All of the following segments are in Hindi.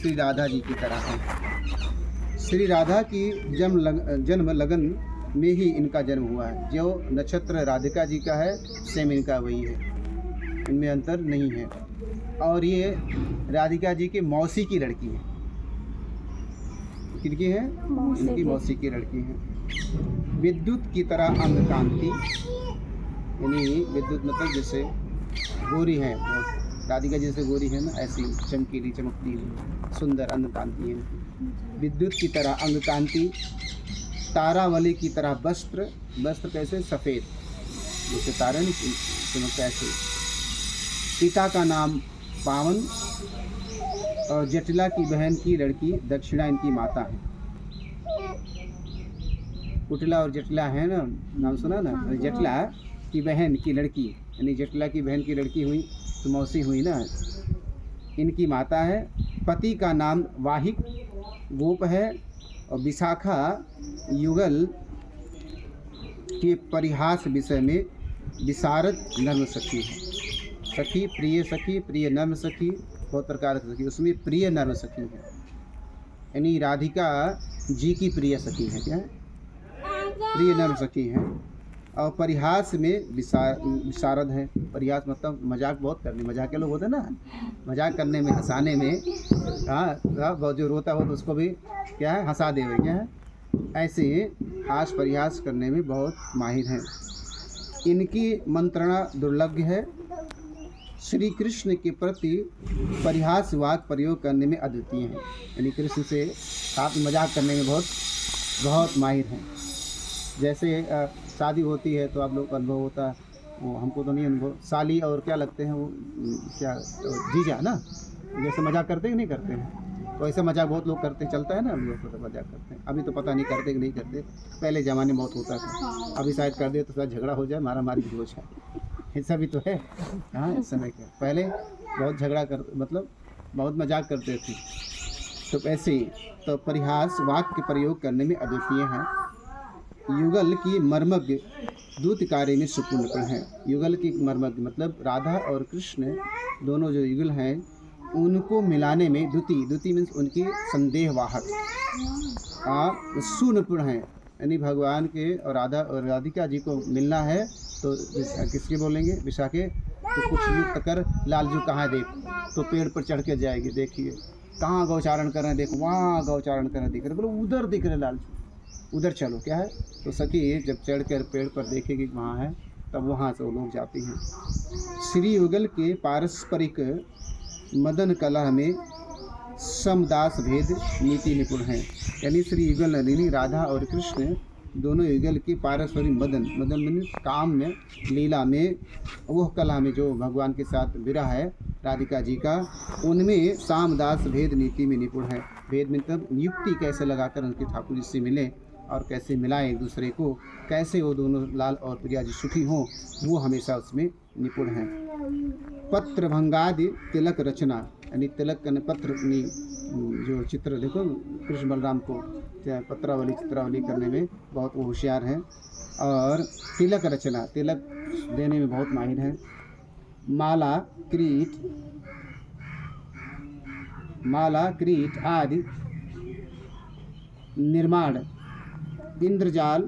श्री राधा जी की तरह है। श्री राधा की जन्म लगन में ही इनका जन्म हुआ है। जो नक्षत्र राधिका जी का है सेम इनका वही है, इनमें अंतर नहीं है। और ये राधिका जी की मौसी की लड़की है। किनकी है? इनकी मौसी की लड़की है। विद्युत की तरह अंग कांति, यानी विद्युत मतलब जैसे गोरी है, राधिका जैसे गोरी है ना, ऐसी चमकीली चमकती हुई सुंदर अंग कांति है। विद्युत की तरह अंग कांति, तारावली की तरह वस्त्र, वस्त्र कैसे? सफ़ेद, जैसे तारा नहीं चमकता ऐसे। पिता का नाम पावन, और जटिला की बहन की लड़की दक्षिणा इनकी माता है। कुटिला और जटिला है ना, नाम सुना ना? जटिला की बहन की लड़की, यानी जटिला की बहन की लड़की हुई तो मौसी हुई ना, इनकी माता है। पति का नाम वाहिक गोप है, और विशाखा युगल के परिहास विषय में विशारद नर्म सखी है। सखी, प्रिय नर्म सखी, बहुत प्रकार की सखी, उसमें प्रिय नर्म सखी है, यानी राधिका जी की प्रिय सखी है। क्या है? प्रिय नर्म सखी है। और परिहास में विशारद है। परिहास मतलब मजाक बहुत करने, मजाक के लोग होते हैं ना, मजाक करने में, हंसाने में। हाँ, जो रोता हो तो उसको भी क्या है? हंसा देवे। क्या है? ऐसे हास परिहास करने में बहुत माहिर हैं। इनकी मंत्रणा दुर्लभ है। श्री कृष्ण के प्रति परिहास वाक प्रयोग करने में अद्वितीय हैं, यानी कृष्ण से साथ मजाक करने में बहुत माहिर हैं। जैसे शादी होती है तो आप लोग को अनुभव होता है, वो हमको तो नहीं अनुभव। साली और क्या लगते हैं वो, क्या जीजा ना, जैसे मजाक करते हैं कि नहीं करते हैं, तो ऐसे मजाक बहुत लोग करते, चलता है ना, हम लोग तो मजाक करते हैं। अभी तो पता नहीं करते कि नहीं करते, पहले ज़माने में बहुत होता था। अभी शायद कर दे तो शायद झगड़ा हो जाए, मारा मारी भी हो जाए, ऐसा भी तो है। हाँ, इस समय क्या, पहले बहुत झगड़ा कर, मतलब बहुत मजाक करते थे। तो ऐसे तो परिहास वाक्य प्रयोग करने में अद्वितीय हैं। युगल की मर्मज्ञ दूत कार्य में सुपूर्ण है। युगल की मर्मज्ञ मतलब राधा और कृष्ण दोनों जो युगल हैं उनको मिलाने में, द्युति मीन्स उनकी संदेहवाहक, सुनिपुण है, यानी भगवान के और राधा और राधिका जी को मिलना है तो किसके बोलेंगे? विशाखे तो कुछ युक्त कर, लालजू कहाँ देख, तो पेड़ पर चढ़ के जाएगी, देखिए कहाँ गौचारण कर रहे हैं, देखो वहाँ गौचारण कर रहे दिख रहे, बोलो उधर दिख रहे लालजू, उधर चलो। क्या है? तो सखी जब चढ़ कर पेड़ पर देखेगी वहाँ है, तब वहाँ से वो लोग जाती हैं। श्री युगल के पारस्परिक मदन कला में समदास भेद नीति निपुण है, यानी श्री युगल यानी राधा और कृष्ण दोनों युगल की पारस्परिक मदन में काम में, लीला में, वह कला में जो भगवान के साथ विरह है राधिका जी का, उनमें सामदास भेद नीति में निपुण है। भेद मतलब युक्ति कैसे लगाकर उनके ठाकुर जी से मिले और कैसे मिलाएं एक दूसरे को, कैसे वो दोनों लाल और प्रिया जी सुखी हों, वो हमेशा उसमें निपुण हैं। पत्र भंगादि तिलक रचना, यानी तिलक पत्र जो चित्र, देखो कृष्ण बलराम को चित्रावली करने में बहुत वो होशियार हैं। और तिलक रचना, तिलक देने में बहुत माहिर हैं। माला क्रीट आदि निर्माण, इंद्रजाल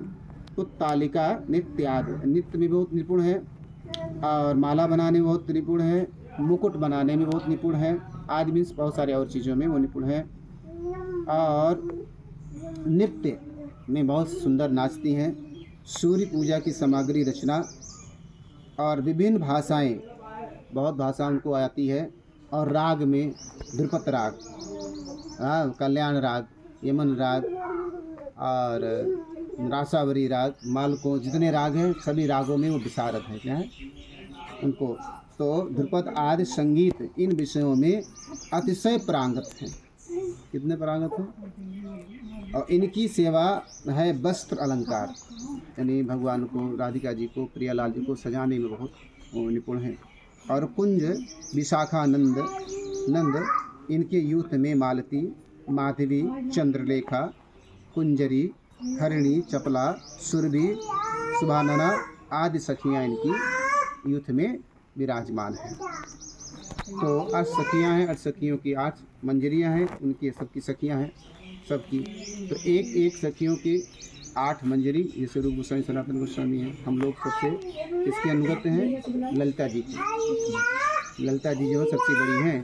पुत्तालिका नृत्य में बहुत निपुण है, और माला बनाने में बहुत निपुण है, मुकुट बनाने में बहुत निपुण है, आदि मीन्स बहुत सारे और चीज़ों में वो निपुण है। और नृत्य में बहुत सुंदर नाचती हैं। सूर्य पूजा की सामग्री रचना, और विभिन्न भाषाएं, बहुत भाषा उनको आती है। और राग में ध्रुपद राग, कल्याण राग, यमन राग और रासावरी राग, मालको, जितने राग हैं सभी रागों में वो विशारद है। क्या है उनको? तो ध्रुपद आदि संगीत इन विषयों में अतिशय पारंगत हैं। कितने पारंगत हैं? और इनकी सेवा है वस्त्र अलंकार, यानी भगवान को, राधिका जी को, प्रियालाल जी को सजाने में बहुत निपुण हैं। और कुंज विशाखानंद इनके यूथ में मालती, माधवी, चंद्रलेखा, कुंजरी, हरिणी, चपला, सुरभि, सुभानना आदि सखियाँ इनकी यूथ में विराजमान हैं। तो 8 सखियाँ हैं, 8 सखियों की 8 मंजरियाँ हैं, उनकी सबकी सखियाँ हैं सबकी। तो एक एक सखियों की 8 मंजरी, जैसे रूप गोस्वामी सनातन गोस्वामी हैं, हम लोग सबसे इसके अनुगत हैं ललिता जी की। ललिता जी जो है सबसे बड़ी हैं,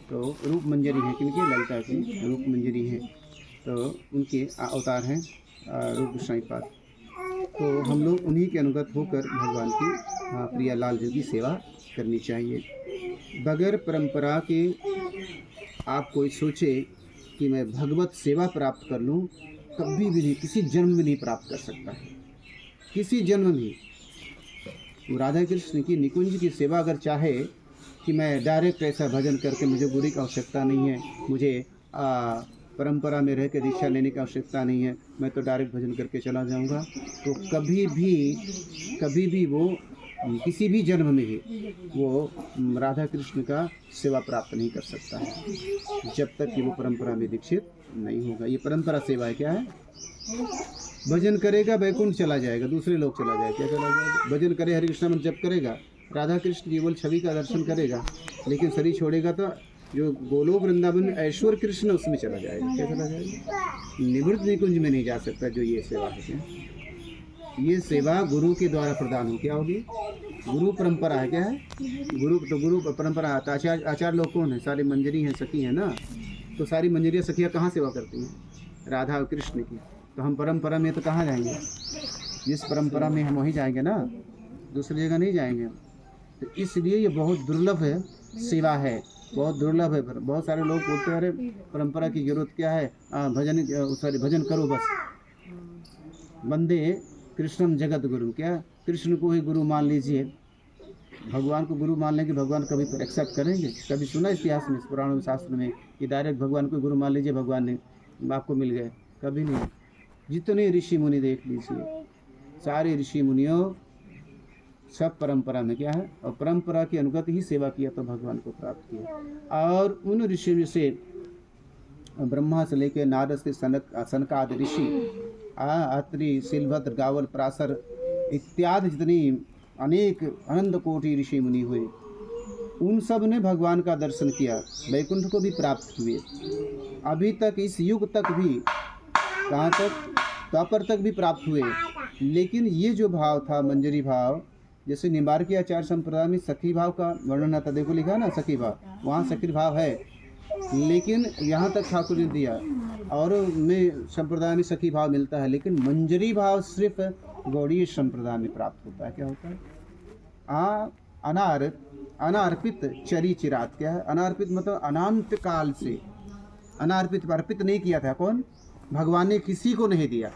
तो रूप मंजरी है, क्योंकि ललिता की रूप मंजरी है, तो उनके अवतार हैं रूप गोस्वामी पाद। तो हम लोग उन्हीं के अनुगत होकर भगवान की प्रिया लाल जी की सेवा करनी चाहिए। बगैर परंपरा के आप कोई सोचे कि मैं भगवत सेवा प्राप्त कर लूँ, कभी भी नहीं, किसी जन्म में नहीं प्राप्त कर सकता है, किसी जन्म में। वो राधा कृष्ण की निकुंज की सेवा अगर चाहे कि मैं डायरेक्ट ऐसा भजन करके, मुझे गुरु की आवश्यकता नहीं है, मुझे परंपरा में रह के दीक्षा लेने की आवश्यकता नहीं है, मैं तो डायरेक्ट भजन करके चला जाऊंगा, तो कभी भी वो किसी भी जन्म में ही वो राधा कृष्ण का सेवा प्राप्त नहीं कर सकता है, जब तक कि वो परंपरा में दीक्षित नहीं होगा। ये परंपरा सेवा है, क्या है? भजन करेगा वैकुंठ चला जाएगा, दूसरे लोग चला जाएगा, क्या चला जाएगा? भजन करे, हरे कृष्ण मंत्र जप करेगा, राधा कृष्ण केवल छवि का दर्शन करेगा, लेकिन शरीर छोड़ेगा तो जो गोलोक वृंदावन ऐश्वर कृष्ण उसमें चला जाएगा, क्या चला जाएगा? निवृत्त निकुंज में नहीं जा सकता। जो ये सेवा है, ये सेवा गुरु के द्वारा प्रदान हो, क्या होगी? गुरु परंपरा है, क्या है? गुरु परंपरा। आचार्य लोग कौन है? सारे मंजरी हैं, सखी हैं ना। तो सारी मंजरियाँ सखियाँ कहाँ सेवा करती हैं? राधा और कृष्ण की। तो हम परंपरा में तो कहाँ जाएंगे? जिस परंपरा में हम वहीं जाएंगे ना, दूसरी जगह नहीं जाएंगे। तो इसलिए ये बहुत दुर्लभ है, सेवा है, बहुत दुर्लभ है। बहुत सारे लोग बोलते हैं अरे परंपरा की जरूरत क्या है, भजन करो बस। वंदे कृष्णम जगत गुरु, क्या कृष्ण को ही गुरु मान लीजिए। भगवान को गुरु मान लेंगे, भगवान कभी एक्सेप्ट करेंगे? कभी सुना इतिहास में, पुराणों में, शास्त्र में कि डायरेक्ट भगवान को गुरु मान लीजिए, भगवान ने आपको मिल गए? कभी नहीं। जितने ऋषि मुनि देख लीजिए, सारे ऋषि मुनियों सब परंपरा में क्या है, और परंपरा के अनुगत ही सेवा किया तो भगवान को प्राप्त किया। और उन ऋषि में से ब्रह्मा से लेकर नारद से सनकादि ऋषि, अत्रि, शिलभद्र, गावल, पराशर इत्यादि जितनी अनेक अनंत कोटि ऋषि मुनि हुए, उन सब ने भगवान का दर्शन किया, वैकुंठ को भी प्राप्त हुए। अभी तक इस युग तक भी, कहाँ तक, द्वापर तक भी प्राप्त हुए। लेकिन ये जो भाव था, मंजरी भाव, जैसे निम्बार्की आचार्य संप्रदाय में सखी भाव का वर्णन आता, देखो लिखा ना सखी भाव, वहाँ सखी भाव है, लेकिन यहाँ तक ठाकुर ने दिया। और में संप्रदाय में सखी भाव मिलता है, लेकिन मंजरी भाव सिर्फ गौड़ीय संप्रदाय में प्राप्त होता है। क्या होता है? अनार्पित चरी चिरात। क्या है अनार्पित? मतलब अनंत काल से अनार्पित, अर्पित नहीं किया था। कौन? भगवान ने किसी को नहीं दिया।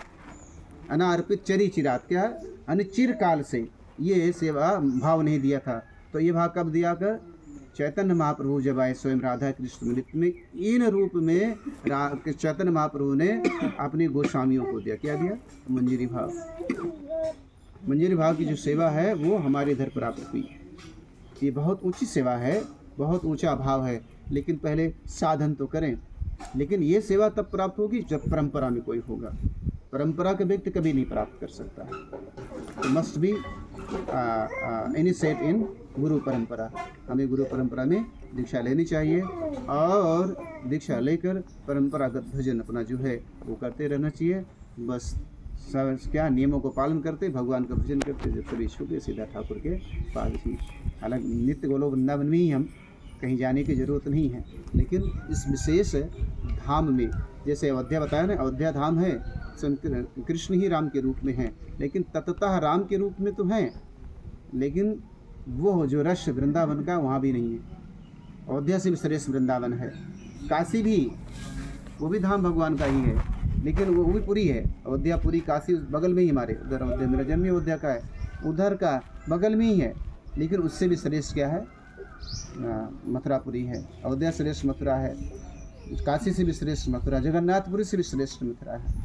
अनार्पित चरी चिरात, क्या है? अनिचिर काल से ये सेवा भाव नहीं दिया था। तो ये भाव कब दिया कर? चैतन्य महाप्रभु जब आए स्वयं राधा कृष्ण नृत्य में, इन रूप में चैतन्य महाप्रभु ने अपने गोस्वामियों को दिया। क्या दिया? मंजरी भाव। मंजरी भाव की जो सेवा है वो हमारे इधर प्राप्त हुई। ये बहुत ऊंची सेवा है, बहुत ऊंचा भाव है, लेकिन पहले साधन तो करें। लेकिन ये सेवा तब प्राप्त होगी जब परंपरा में कोई होगा। परंपरा के व्यक्ति कभी नहीं प्राप्त कर सकता है। मस्ट बी इनिशिएट इन गुरु परंपरा। हमें गुरु परंपरा में दीक्षा लेनी चाहिए, और दीक्षा लेकर परंपरागत भजन अपना जो है वो करते रहना चाहिए। बस क्या नियमों को पालन करते, भगवान का भजन करते, जब सभी छूटे सीधा ठाकुर के पास ही। हालांकि नित्य गोलोक वृंदावन में ही हम, कहीं जाने की ज़रूरत नहीं है। लेकिन इस विशेष धाम में, जैसे अयोध्या बताया ना, अयोध्या धाम है, कृष्ण ही राम के रूप में हैं, लेकिन तत्तः राम के रूप में तो हैं, लेकिन वो जो रस वृंदावन का वहाँ भी नहीं है। अयोध्या से भी श्रेष्ठ वृंदावन है। काशी भी, वो भी धाम भगवान का ही है, लेकिन वो भी पुरी है। अयोध्या पुरी काशी बगल में ही हमारे, उधर अयोध्या, मेरा जन्म अयोध्या का है, उधर का बगल में ही है, लेकिन उससे भी श्रेष्ठ क्या है? मथुरापुरी है। अयोध्या श्रेष्ठ मथुरा है, काशी से भी श्रेष्ठ मथुरा, जगन्नाथपुरी से भी श्रेष्ठ मथुरा है,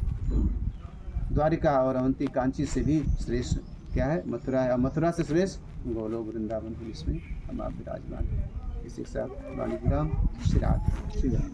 द्वारिका और अवंती कांची से भी श्रेष्ठ क्या है? मथुरा है। और मथुरा से श्रेष्ठ गोलोक वृंदावन है, जिसमें हम आप विराजमान हैं। इसी के साथ वाणी विराम। श्री राम।